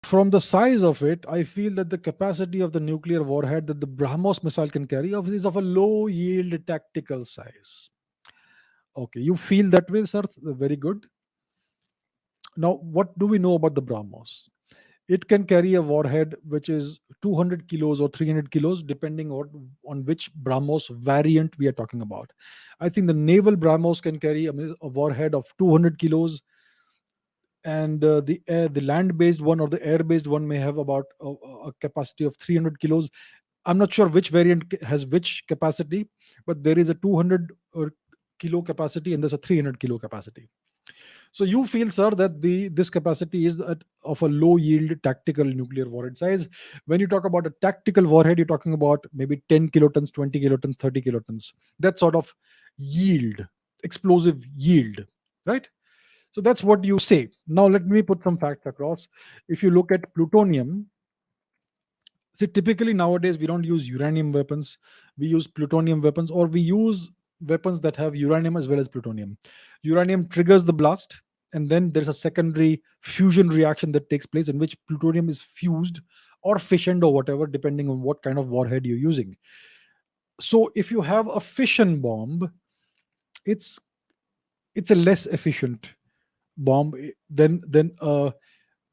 From the size of it, I feel that the capacity of the nuclear warhead that the BrahMos missile can carry is of a low yield tactical size. Okay, you feel that way, sir? Very good. Now, what do we know about the BrahMos? It can carry a warhead which is 200 kilos or 300 kilos, depending on which BrahMos variant we are talking about. I think the naval BrahMos can carry a warhead of 200 kilos, and the land-based one or the air-based one may have about a capacity of 300 kilos. I'm not sure which variant has which capacity, but there is a 200 kilo capacity and there's a 300 kilo capacity. So you feel, sir, that this capacity is of a low yield tactical nuclear warhead size. When you talk about a tactical warhead, you're talking about maybe 10 kilotons, 20 kilotons, 30 kilotons. That sort of yield, explosive yield, right? So that's what you say. Now let me put some facts across. If you look at plutonium, see, typically nowadays we don't use uranium weapons, we use plutonium weapons, or we use weapons that have uranium as well as plutonium. Uranium triggers the blast, and then there's a secondary fusion reaction that takes place in which plutonium is fused or fissioned or whatever, depending on what kind of warhead you're using. So if you have a fission bomb, it's it's a less efficient bomb than a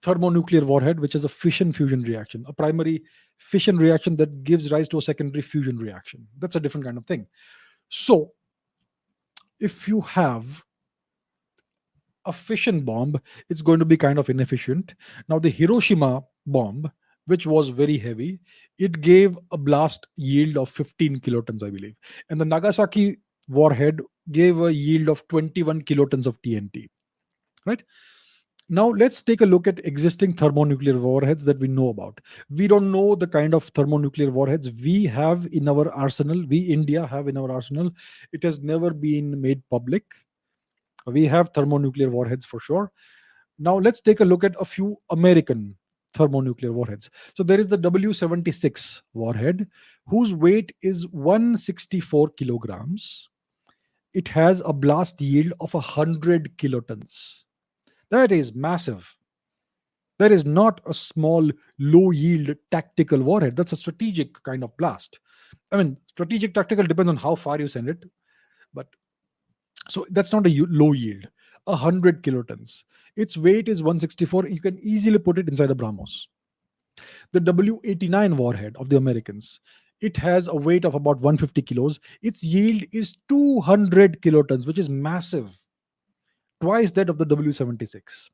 thermonuclear warhead, which is a fission fusion reaction, a primary fission reaction that gives rise to a secondary fusion reaction. That's a different kind of thing. So, if you have a fission bomb, it's going to be kind of inefficient. Now, the Hiroshima bomb, which was very heavy, it gave a blast yield of 15 kilotons, I believe. And the Nagasaki warhead gave a yield of 21 kilotons of TNT, right? Now let's take a look at existing thermonuclear warheads that we know about. We don't know the kind of thermonuclear warheads we have in our arsenal. We India have in our arsenal. It has never been made public. We have thermonuclear warheads for sure. Now let's take a look at a few American thermonuclear warheads. So there is the W76 warhead, whose weight is 164 kilograms. It has a blast yield of 100 kilotons. That is massive. That is not a small, low yield tactical warhead. That's a strategic kind of blast. I mean, strategic tactical depends on how far you send it, but so that's not a low yield. 100 kilotons. Its weight is 164. You can easily put it inside a BrahMos. The W89 warhead of the Americans, it has a weight of about 150 kilos. Its yield is 200 kilotons, which is massive, twice that of the W76.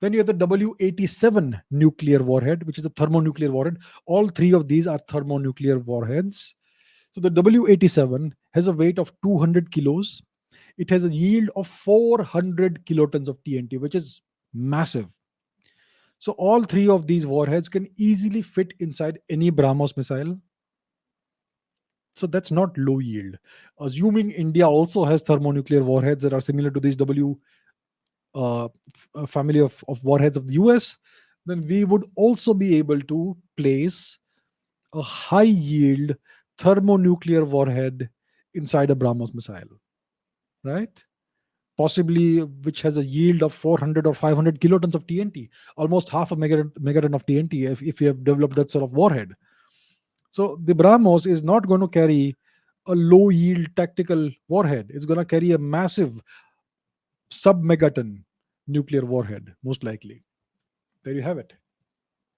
Then you have the W87 nuclear warhead, which is a thermonuclear warhead. All three of these are thermonuclear warheads. So the W87 has a weight of 200 kilos. It has a yield of 400 kilotons of TNT, which is massive. So all three of these warheads can easily fit inside any BrahMos missile. So that's not low yield. Assuming India also has thermonuclear warheads that are similar to these family of warheads of the US, then we would also be able to place a high yield thermonuclear warhead inside a BrahMos missile, right? Possibly which has a yield of 400 or 500 kilotons of TNT, almost half a megaton of TNT if you have developed that sort of warhead. So the BrahMos is not going to carry a low yield tactical warhead. It's going to carry a massive sub megaton nuclear warhead, most likely. There you have it.